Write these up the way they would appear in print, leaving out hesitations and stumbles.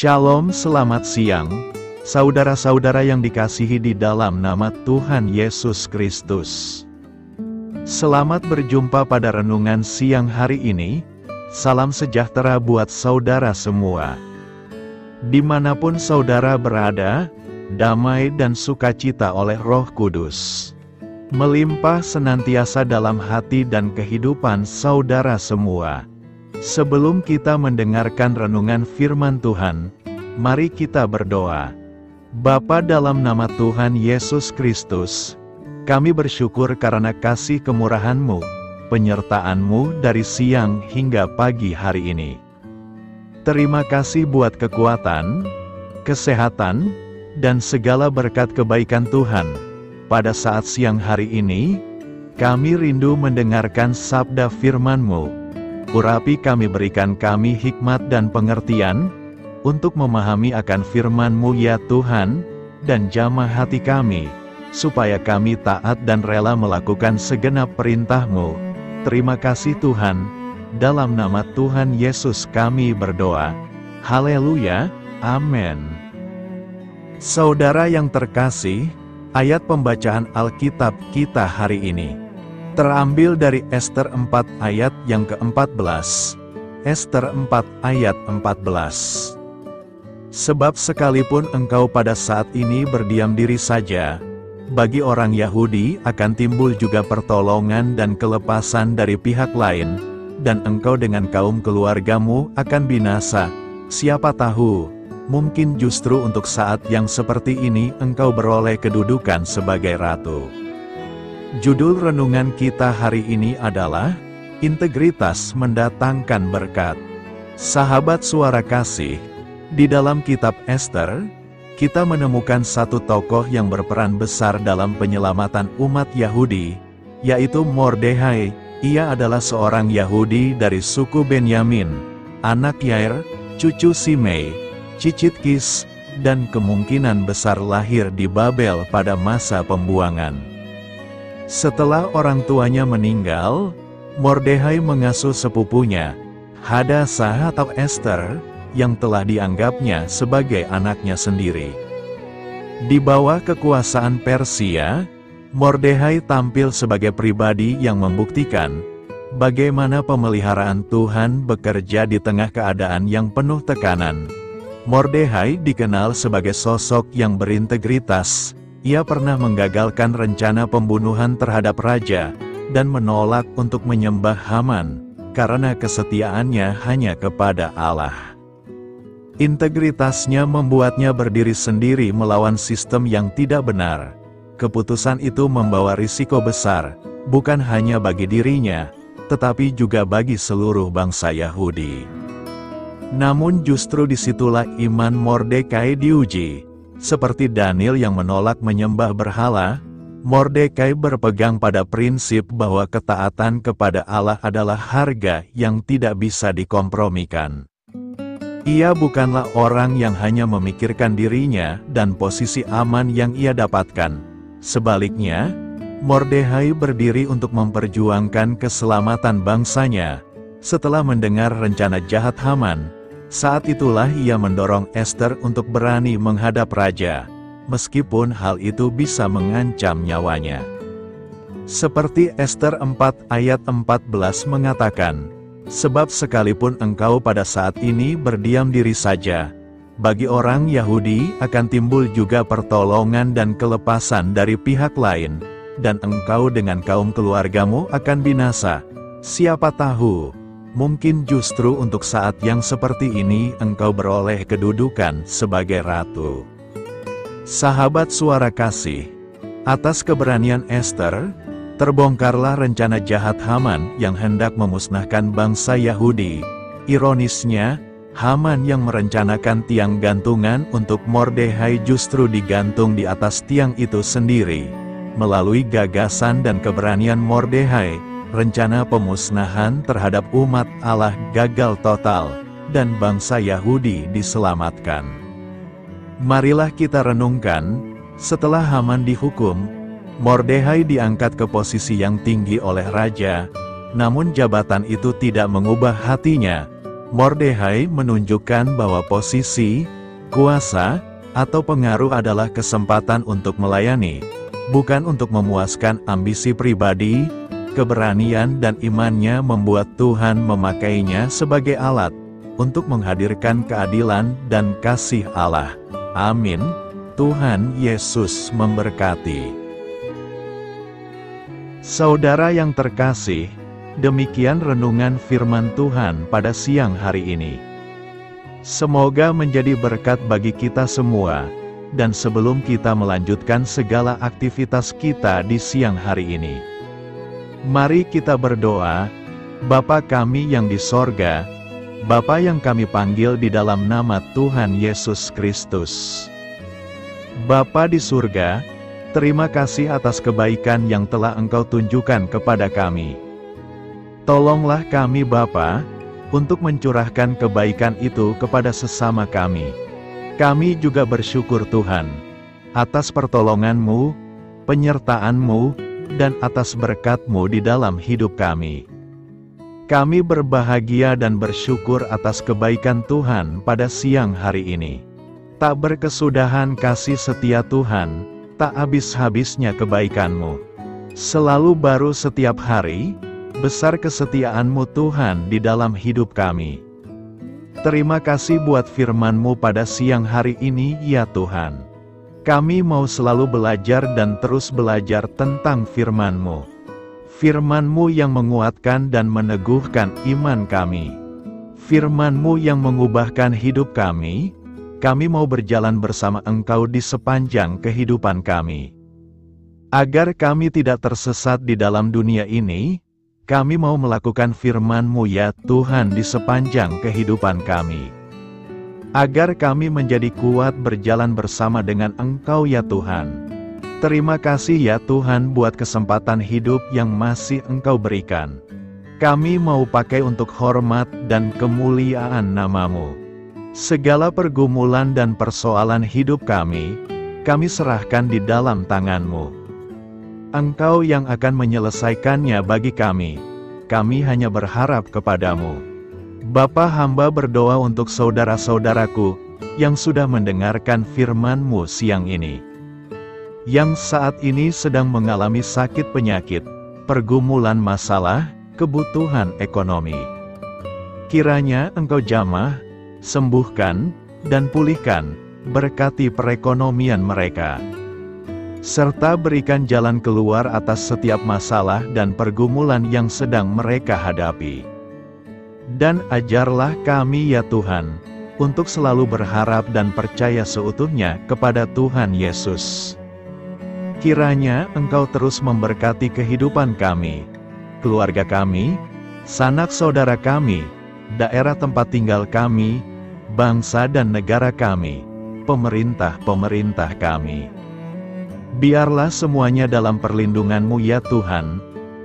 Shalom, selamat siang, saudara-saudara yang dikasihi di dalam nama Tuhan Yesus Kristus. Selamat berjumpa pada renungan siang hari ini. Salam sejahtera buat saudara semua. Dimanapun saudara berada, damai dan sukacita oleh Roh Kudus melimpah senantiasa dalam hati dan kehidupan saudara semua. Sebelum kita mendengarkan renungan firman Tuhan, mari kita berdoa. Bapa, dalam nama Tuhan Yesus Kristus, kami bersyukur karena kasih kemurahan-Mu, penyertaan-Mu dari siang hingga pagi hari ini. Terima kasih buat kekuatan, kesehatan, dan segala berkat kebaikan Tuhan. Pada saat siang hari ini, kami rindu mendengarkan sabda firman-Mu. Urapi kami, berikan kami hikmat dan pengertian, untuk memahami akan firman-Mu ya Tuhan, dan jamah hati kami, supaya kami taat dan rela melakukan segenap perintah-Mu. Terima kasih Tuhan, dalam nama Tuhan Yesus kami berdoa. Haleluya, amin. Saudara yang terkasih, ayat pembacaan Alkitab kita hari ini terambil dari Ester 4 ayat yang ke-14. Ester 4 ayat 14. Sebab sekalipun engkau pada saat ini berdiam diri saja, bagi orang Yahudi akan timbul juga pertolongan dan kelepasan dari pihak lain, dan engkau dengan kaum keluargamu akan binasa. Siapa tahu, mungkin justru untuk saat yang seperti ini engkau beroleh kedudukan sebagai ratu. Judul renungan kita hari ini adalah Integritas Mendatangkan Berkat. Sahabat suara kasih, di dalam kitab Ester, kita menemukan satu tokoh yang berperan besar dalam penyelamatan umat Yahudi, yaitu Mordechai. Ia adalah seorang Yahudi dari suku Benyamin, anak Yair, cucu Simei, cicit Kis, dan kemungkinan besar lahir di Babel pada masa pembuangan. Setelah orang tuanya meninggal, Mordechai mengasuh sepupunya, Hadassah atau Ester, yang telah dianggapnya sebagai anaknya sendiri. Di bawah kekuasaan Persia, Mordechai tampil sebagai pribadi yang membuktikan bagaimana pemeliharaan Tuhan bekerja di tengah keadaan yang penuh tekanan. Mordechai dikenal sebagai sosok yang berintegritas. Ia pernah menggagalkan rencana pembunuhan terhadap raja, dan menolak untuk menyembah Haman, karena kesetiaannya hanya kepada Allah. Integritasnya membuatnya berdiri sendiri melawan sistem yang tidak benar. Keputusan itu membawa risiko besar, bukan hanya bagi dirinya, tetapi juga bagi seluruh bangsa Yahudi. Namun justru disitulah iman Mordechai diuji. Seperti Daniel yang menolak menyembah berhala, Mordechai berpegang pada prinsip bahwa ketaatan kepada Allah adalah harga yang tidak bisa dikompromikan. Ia bukanlah orang yang hanya memikirkan dirinya dan posisi aman yang ia dapatkan. Sebaliknya, Mordechai berdiri untuk memperjuangkan keselamatan bangsanya. Setelah mendengar rencana jahat Haman, saat itulah ia mendorong Ester untuk berani menghadap raja, meskipun hal itu bisa mengancam nyawanya. Seperti Ester 4 ayat 14 mengatakan, sebab sekalipun engkau pada saat ini berdiam diri saja, bagi orang Yahudi akan timbul juga pertolongan dan kelepasan dari pihak lain, dan engkau dengan kaum keluargamu akan binasa. Siapa tahu, mungkin justru untuk saat yang seperti ini engkau beroleh kedudukan sebagai ratu. Sahabat suara kasih, atas keberanian Ester, terbongkarlah rencana jahat Haman yang hendak memusnahkan bangsa Yahudi. Ironisnya, Haman yang merencanakan tiang gantungan untuk Mordechai justru digantung di atas tiang itu sendiri. Melalui gagasan dan keberanian Mordechai, rencana pemusnahan terhadap umat Allah gagal total, dan bangsa Yahudi diselamatkan. Marilah kita renungkan, setelah Haman dihukum, Mordechai diangkat ke posisi yang tinggi oleh raja, namun jabatan itu tidak mengubah hatinya. Mordekhai menunjukkan bahwa posisi, kuasa, atau pengaruh adalah kesempatan untuk melayani, bukan untuk memuaskan ambisi pribadi. Keberanian dan imannya membuat Tuhan memakainya sebagai alat untuk menghadirkan keadilan dan kasih Allah. Amin. Tuhan Yesus memberkati. Saudara yang terkasih, demikian renungan firman Tuhan pada siang hari ini. Semoga menjadi berkat bagi kita semua, dan sebelum kita melanjutkan segala aktivitas kita di siang hari ini, mari kita berdoa. Bapa kami yang di sorga, Bapa yang kami panggil di dalam nama Tuhan Yesus Kristus. Bapa di surga, terima kasih atas kebaikan yang telah Engkau tunjukkan kepada kami. Tolonglah kami Bapa, untuk mencurahkan kebaikan itu kepada sesama kami. Kami juga bersyukur Tuhan, atas pertolongan-Mu, penyertaan-Mu, dan atas berkat-Mu di dalam hidup kami. Kami berbahagia dan bersyukur atas kebaikan Tuhan pada siang hari ini. Tak berkesudahan kasih setia Tuhan, tak habis-habisnya kebaikan-Mu. Selalu baru setiap hari, besar kesetiaan-Mu Tuhan di dalam hidup kami. Terima kasih buat firman-Mu pada siang hari ini ya Tuhan. Kami mau selalu belajar dan terus belajar tentang firman-Mu. Firman-Mu yang menguatkan dan meneguhkan iman kami. Firman-Mu yang mengubahkan hidup kami. Kami mau berjalan bersama Engkau di sepanjang kehidupan kami. Agar kami tidak tersesat di dalam dunia ini, kami mau melakukan firman-Mu ya Tuhan di sepanjang kehidupan kami. Agar kami menjadi kuat berjalan bersama dengan Engkau ya Tuhan. Terima kasih ya Tuhan buat kesempatan hidup yang masih Engkau berikan. Kami mau pakai untuk hormat dan kemuliaan nama-Mu. Segala pergumulan dan persoalan hidup kami serahkan di dalam tangan-Mu. Engkau yang akan menyelesaikannya bagi kami. Kami hanya berharap kepada-Mu. Bapa, hamba berdoa untuk saudara-saudaraku yang sudah mendengarkan firman-Mu siang ini. Yang saat ini sedang mengalami sakit penyakit, pergumulan masalah, kebutuhan ekonomi. Kiranya Engkau jamah, sembuhkan, dan pulihkan, berkati perekonomian mereka. Serta berikan jalan keluar atas setiap masalah dan pergumulan yang sedang mereka hadapi. Dan ajarlah kami ya Tuhan, untuk selalu berharap dan percaya seutuhnya kepada Tuhan Yesus. Kiranya Engkau terus memberkati kehidupan kami, keluarga kami, sanak saudara kami, daerah tempat tinggal kami, bangsa dan negara kami, pemerintah-pemerintah kami. Biarlah semuanya dalam perlindungan-Mu ya Tuhan,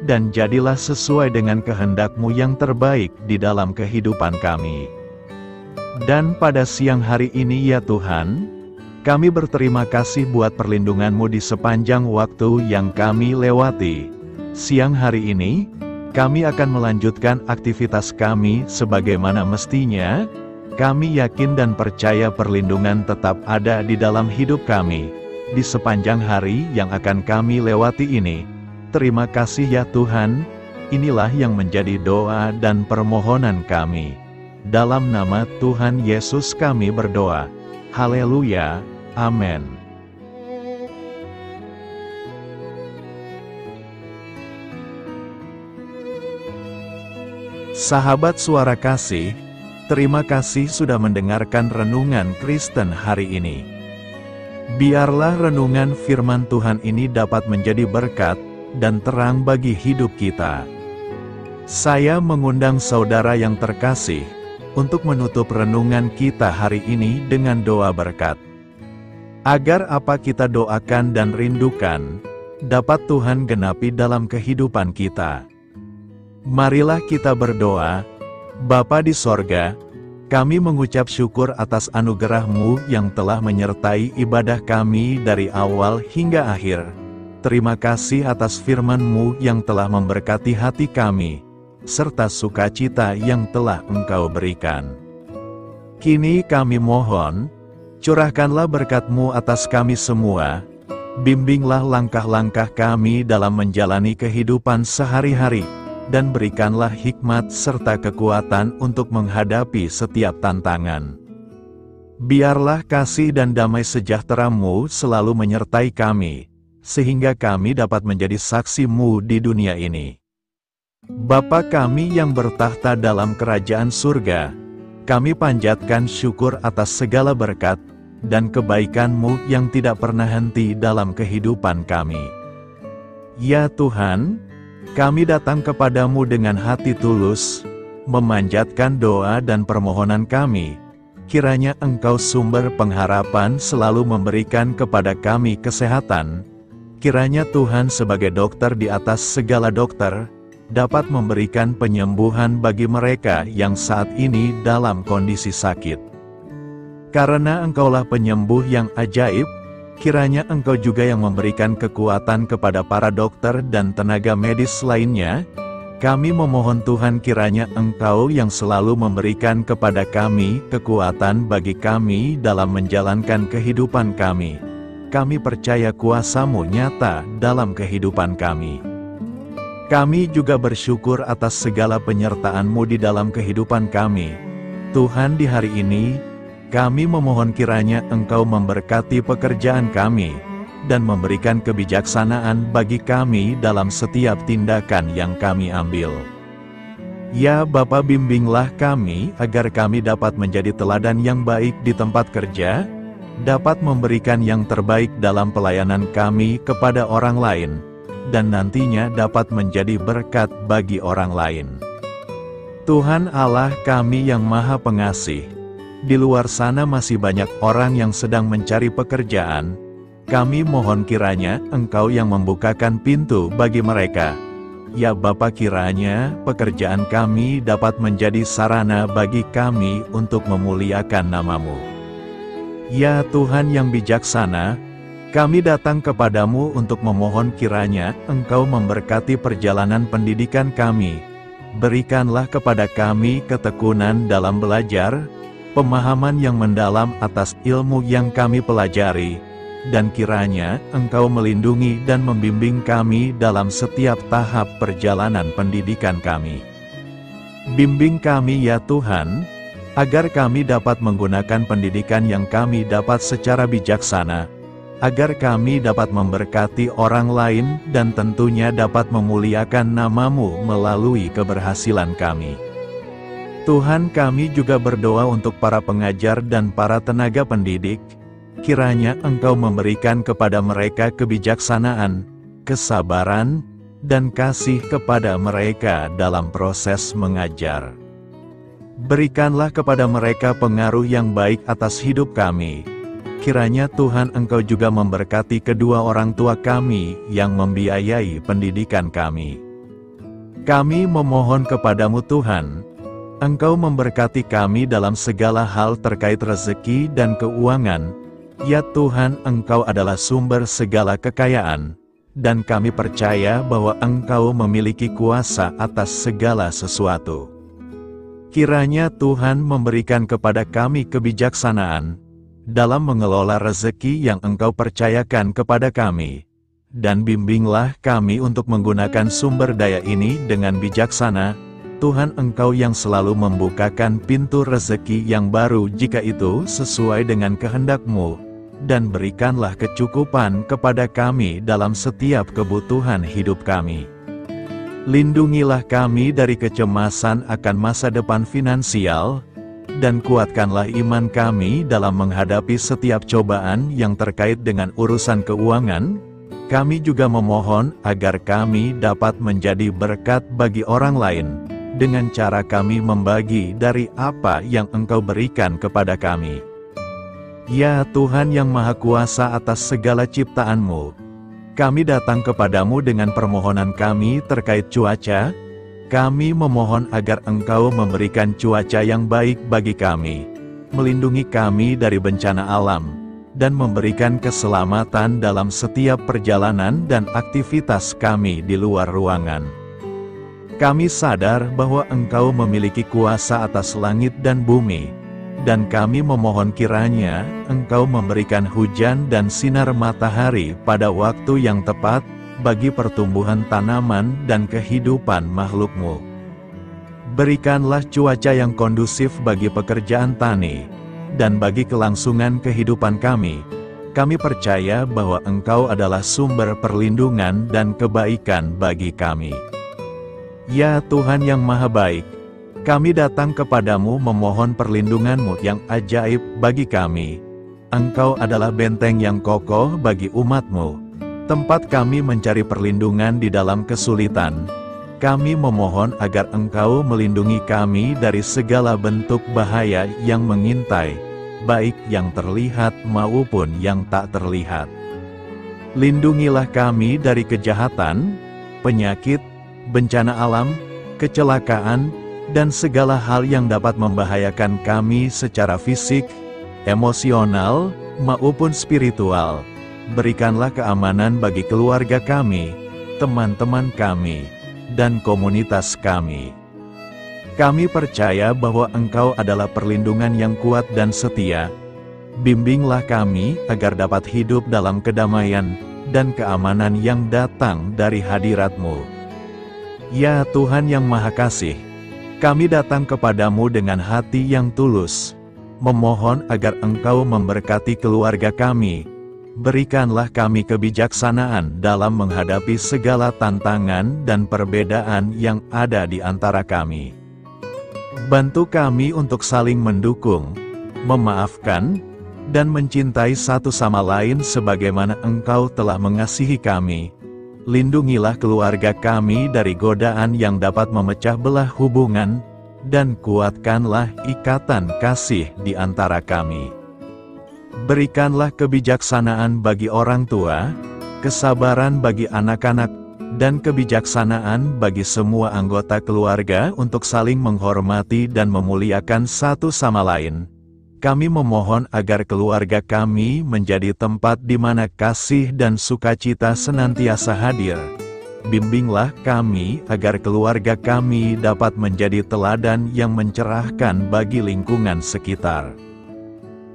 dan jadilah sesuai dengan kehendak-Mu yang terbaik di dalam kehidupan kami. Dan pada siang hari ini ya Tuhan, kami berterima kasih buat perlindungan-Mu di sepanjang waktu yang kami lewati. Siang hari ini, kami akan melanjutkan aktivitas kami sebagaimana mestinya. Kami yakin dan percaya perlindungan tetap ada di dalam hidup kami, di sepanjang hari yang akan kami lewati ini. Terima kasih ya Tuhan, inilah yang menjadi doa dan permohonan kami. Dalam nama Tuhan Yesus kami berdoa. Haleluya, amin. Sahabat Suara Kasih, terima kasih sudah mendengarkan renungan Kristen hari ini. Biarlah renungan firman Tuhan ini dapat menjadi berkat dan terang bagi hidup kita. Saya mengundang saudara yang terkasih untuk menutup renungan kita hari ini dengan doa berkat. Agar apa kita doakan dan rindukan, dapat Tuhan genapi dalam kehidupan kita. Marilah kita berdoa. Bapa di sorga, kami mengucap syukur atas anugerah-Mu yang telah menyertai ibadah kami dari awal hingga akhir. Terima kasih atas firman-Mu yang telah memberkati hati kami, serta sukacita yang telah Engkau berikan. Kini kami mohon, curahkanlah berkat-Mu atas kami semua, bimbinglah langkah-langkah kami dalam menjalani kehidupan sehari-hari, dan berikanlah hikmat serta kekuatan untuk menghadapi setiap tantangan. Biarlah kasih dan damai sejahtera-Mu selalu menyertai kami, sehingga kami dapat menjadi saksi-Mu di dunia ini. Bapa kami yang bertahta dalam kerajaan surga, kami panjatkan syukur atas segala berkat dan kebaikan-Mu yang tidak pernah henti dalam kehidupan kami. Ya Tuhan, kami datang kepadamu dengan hati tulus, memanjatkan doa dan permohonan kami. Kiranya Engkau sumber pengharapan selalu memberikan kepada kami kesehatan. Kiranya Tuhan sebagai dokter di atas segala dokter, dapat memberikan penyembuhan bagi mereka yang saat ini dalam kondisi sakit. Karena Engkaulah penyembuh yang ajaib, kiranya Engkau juga yang memberikan kekuatan kepada para dokter dan tenaga medis lainnya. Kami memohon Tuhan kiranya Engkau yang selalu memberikan kepada kami kekuatan bagi kami dalam menjalankan kehidupan kami. Kami percaya kuasa-Mu nyata dalam kehidupan kami. Kami juga bersyukur atas segala penyertaan-Mu di dalam kehidupan kami. Tuhan, di hari ini, kami memohon kiranya Engkau memberkati pekerjaan kami, dan memberikan kebijaksanaan bagi kami dalam setiap tindakan yang kami ambil. Ya Bapa, bimbinglah kami agar kami dapat menjadi teladan yang baik di tempat kerja, dapat memberikan yang terbaik dalam pelayanan kami kepada orang lain, dan nantinya dapat menjadi berkat bagi orang lain. Tuhan Allah kami yang Maha Pengasih, di luar sana masih banyak orang yang sedang mencari pekerjaan. Kami mohon kiranya Engkau yang membukakan pintu bagi mereka. Ya Bapa, kiranya pekerjaan kami dapat menjadi sarana bagi kami untuk memuliakan nama-Mu. Ya Tuhan yang bijaksana, kami datang kepadamu untuk memohon kiranya Engkau memberkati perjalanan pendidikan kami. Berikanlah kepada kami ketekunan dalam belajar, pemahaman yang mendalam atas ilmu yang kami pelajari, dan kiranya Engkau melindungi dan membimbing kami dalam setiap tahap perjalanan pendidikan kami. Bimbing kami ya Tuhan, agar kami dapat menggunakan pendidikan yang kami dapat secara bijaksana, agar kami dapat memberkati orang lain dan tentunya dapat memuliakan nama-Mu melalui keberhasilan kami. Tuhan, kami juga berdoa untuk para pengajar dan para tenaga pendidik, kiranya Engkau memberikan kepada mereka kebijaksanaan, kesabaran, dan kasih kepada mereka dalam proses mengajar. Berikanlah kepada mereka pengaruh yang baik atas hidup kami. Kiranya Tuhan Engkau juga memberkati kedua orang tua kami yang membiayai pendidikan kami. Kami memohon kepadamu Tuhan, Engkau memberkati kami dalam segala hal terkait rezeki dan keuangan. Ya Tuhan, Engkau adalah sumber segala kekayaan, dan kami percaya bahwa Engkau memiliki kuasa atas segala sesuatu. Kiranya Tuhan memberikan kepada kami kebijaksanaan dalam mengelola rezeki yang Engkau percayakan kepada kami, dan bimbinglah kami untuk menggunakan sumber daya ini dengan bijaksana. Tuhan, Engkau yang selalu membukakan pintu rezeki yang baru jika itu sesuai dengan kehendak-Mu, dan berikanlah kecukupan kepada kami dalam setiap kebutuhan hidup kami. Lindungilah kami dari kecemasan akan masa depan finansial, dan kuatkanlah iman kami dalam menghadapi setiap cobaan yang terkait dengan urusan keuangan. Kami juga memohon agar kami dapat menjadi berkat bagi orang lain, dengan cara kami membagi dari apa yang Engkau berikan kepada kami. Ya Tuhan yang Maha Kuasa atas segala ciptaan-Mu, kami datang kepadamu dengan permohonan kami terkait cuaca. Kami memohon agar Engkau memberikan cuaca yang baik bagi kami, melindungi kami dari bencana alam, dan memberikan keselamatan dalam setiap perjalanan dan aktivitas kami di luar ruangan. Kami sadar bahwa Engkau memiliki kuasa atas langit dan bumi, dan kami memohon kiranya Engkau memberikan hujan dan sinar matahari pada waktu yang tepat bagi pertumbuhan tanaman dan kehidupan makhluk-Mu. Berikanlah cuaca yang kondusif bagi pekerjaan tani, dan bagi kelangsungan kehidupan kami. Kami percaya bahwa Engkau adalah sumber perlindungan dan kebaikan bagi kami. Ya Tuhan yang Maha Baik, kami datang kepadamu memohon perlindungan-Mu yang ajaib bagi kami. Engkau adalah benteng yang kokoh bagi umat-Mu, tempat kami mencari perlindungan di dalam kesulitan. Kami memohon agar Engkau melindungi kami dari segala bentuk bahaya yang mengintai, baik yang terlihat maupun yang tak terlihat. Lindungilah kami dari kejahatan, penyakit, bencana alam, kecelakaan, dan segala hal yang dapat membahayakan kami secara fisik, emosional, maupun spiritual. Berikanlah keamanan bagi keluarga kami, teman-teman kami, dan komunitas kami. Kami percaya bahwa Engkau adalah perlindungan yang kuat dan setia. Bimbinglah kami agar dapat hidup dalam kedamaian dan keamanan yang datang dari hadirat-Mu. Ya Tuhan yang Maha Kasih, kami datang kepadamu dengan hati yang tulus, memohon agar Engkau memberkati keluarga kami. Berikanlah kami kebijaksanaan dalam menghadapi segala tantangan dan perbedaan yang ada di antara kami. Bantu kami untuk saling mendukung, memaafkan, dan mencintai satu sama lain sebagaimana Engkau telah mengasihi kami. Lindungilah keluarga kami dari godaan yang dapat memecah belah hubungan, dan kuatkanlah ikatan kasih di antara kami. Berikanlah kebijaksanaan bagi orang tua, kesabaran bagi anak-anak, dan kebijaksanaan bagi semua anggota keluarga untuk saling menghormati dan memuliakan satu sama lain. Kami memohon agar keluarga kami menjadi tempat di mana kasih dan sukacita senantiasa hadir. Bimbinglah kami agar keluarga kami dapat menjadi teladan yang mencerahkan bagi lingkungan sekitar.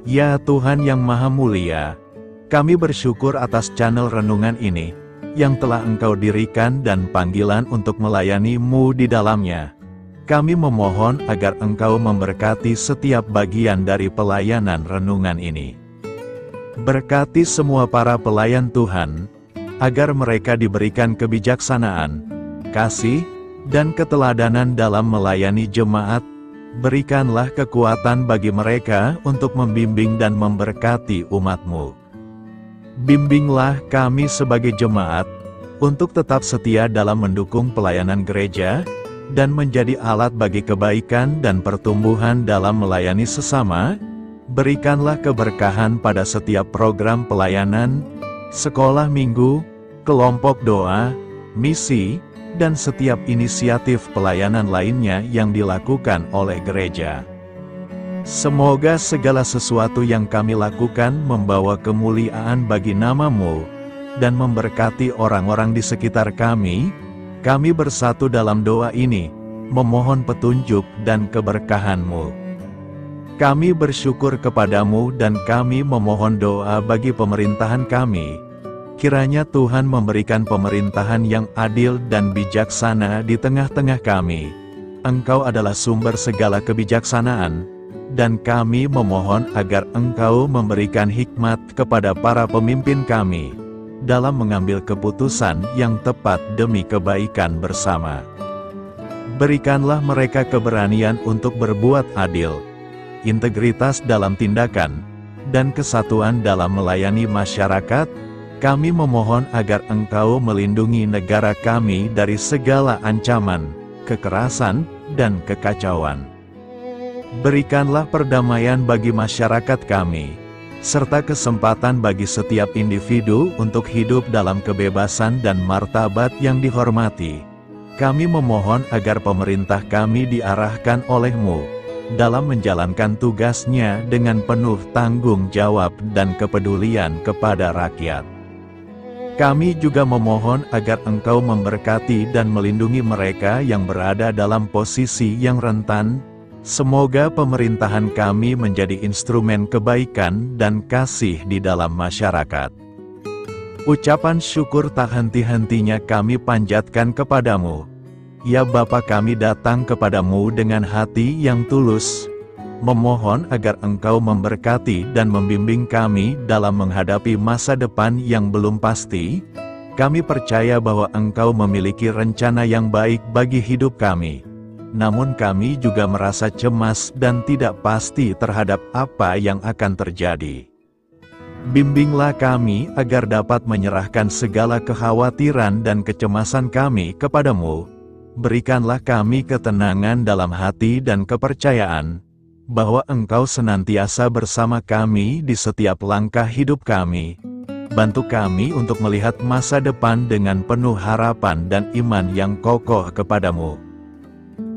Ya Tuhan yang Maha Mulia, kami bersyukur atas channel renungan ini, yang telah Engkau dirikan dan panggilan untuk melayani-Mu di dalamnya. Kami memohon agar Engkau memberkati setiap bagian dari pelayanan renungan ini. Berkati semua para pelayan Tuhan, agar mereka diberikan kebijaksanaan, kasih, dan keteladanan dalam melayani jemaat. Berikanlah kekuatan bagi mereka untuk membimbing dan memberkati umat-Mu. Bimbinglah kami sebagai jemaat, untuk tetap setia dalam mendukung pelayanan gereja, dan menjadi alat bagi kebaikan dan pertumbuhan dalam melayani sesama. Berikanlah keberkahan pada setiap program pelayanan, sekolah minggu, kelompok doa, misi, dan setiap inisiatif pelayanan lainnya yang dilakukan oleh gereja. Semoga segala sesuatu yang kami lakukan membawa kemuliaan bagi nama-Mu, dan memberkati orang-orang di sekitar kami. Kami bersatu dalam doa ini, memohon petunjuk dan keberkahan-Mu. Kami bersyukur kepadamu dan kami memohon doa bagi pemerintahan kami. Kiranya Tuhan memberikan pemerintahan yang adil dan bijaksana di tengah-tengah kami. Engkau adalah sumber segala kebijaksanaan, dan kami memohon agar Engkau memberikan hikmat kepada para pemimpin kami, dalam mengambil keputusan yang tepat demi kebaikan bersama. Berikanlah mereka keberanian untuk berbuat adil, integritas dalam tindakan, dan kesatuan dalam melayani masyarakat. Kami memohon agar Engkau melindungi negara kami dari segala ancaman, kekerasan, dan kekacauan. Berikanlah perdamaian bagi masyarakat kami, serta kesempatan bagi setiap individu untuk hidup dalam kebebasan dan martabat yang dihormati. Kami memohon agar pemerintah kami diarahkan oleh-Mu, dalam menjalankan tugasnya dengan penuh tanggung jawab dan kepedulian kepada rakyat. Kami juga memohon agar Engkau memberkati dan melindungi mereka yang berada dalam posisi yang rentan. Semoga pemerintahan kami menjadi instrumen kebaikan dan kasih di dalam masyarakat. Ucapan syukur tak henti-hentinya kami panjatkan kepadamu. Ya Bapa, kami datang kepadamu dengan hati yang tulus, memohon agar Engkau memberkati dan membimbing kami dalam menghadapi masa depan yang belum pasti. Kami percaya bahwa Engkau memiliki rencana yang baik bagi hidup kami. Namun kami juga merasa cemas dan tidak pasti terhadap apa yang akan terjadi. Bimbinglah kami agar dapat menyerahkan segala kekhawatiran dan kecemasan kami kepadamu. Berikanlah kami ketenangan dalam hati dan kepercayaan bahwa Engkau senantiasa bersama kami di setiap langkah hidup kami. Bantu kami untuk melihat masa depan dengan penuh harapan dan iman yang kokoh kepadamu.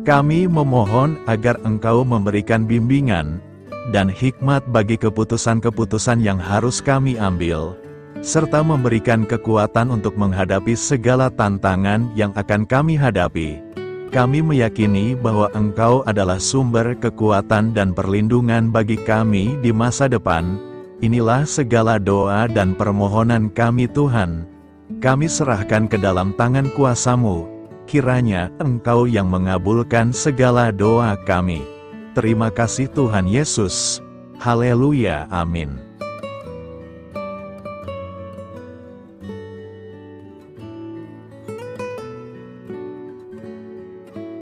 Kami memohon agar Engkau memberikan bimbingan dan hikmat bagi keputusan-keputusan yang harus kami ambil, serta memberikan kekuatan untuk menghadapi segala tantangan yang akan kami hadapi. Kami meyakini bahwa Engkau adalah sumber kekuatan dan perlindungan bagi kami di masa depan. Inilah segala doa dan permohonan kami Tuhan. Kami serahkan ke dalam tangan kuasa-Mu. Kiranya Engkau yang mengabulkan segala doa kami. Terima kasih Tuhan Yesus. Haleluya, amin.